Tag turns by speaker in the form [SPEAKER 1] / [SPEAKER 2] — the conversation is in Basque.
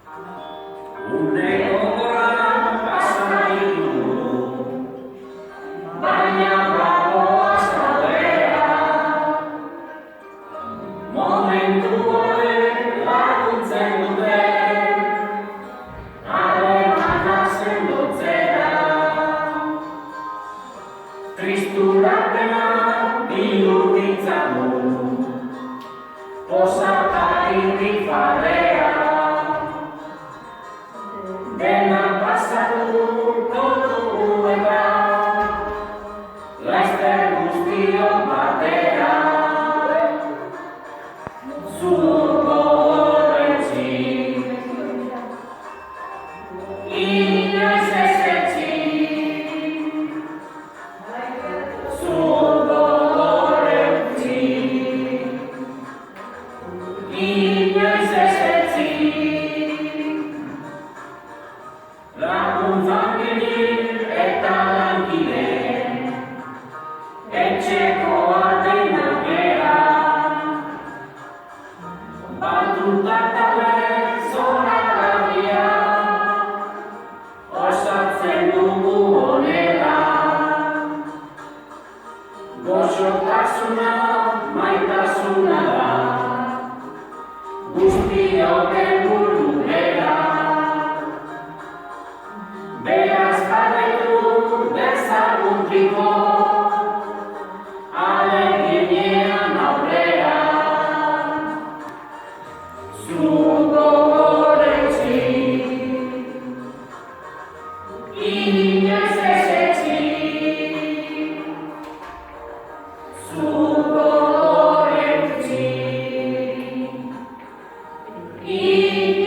[SPEAKER 1] Uneko pasatu du, baina bagoaz aurrera. Momentu horiek laguntzen dute, harremana sendotzera. Tristurapena bihur ditzagun, posata irrifarrea. Dena pasatuko dugu eta laster guztiok batera. Zuko horretzi, inoiz ez etzi. Zuko horretzi, inoiz ez etzi. Lagun familia eta lankide, etxeko denak gera. Batuta talde zoragarria, osatzen dugu honela. Goxotasuna, maitasuna da, guztiok helburu dela. Beraz jarraitu dezagun triko, ahaleginean aurrera. Zuko horretzi, inoiz ez etzi. Zuko horretzi, inoiz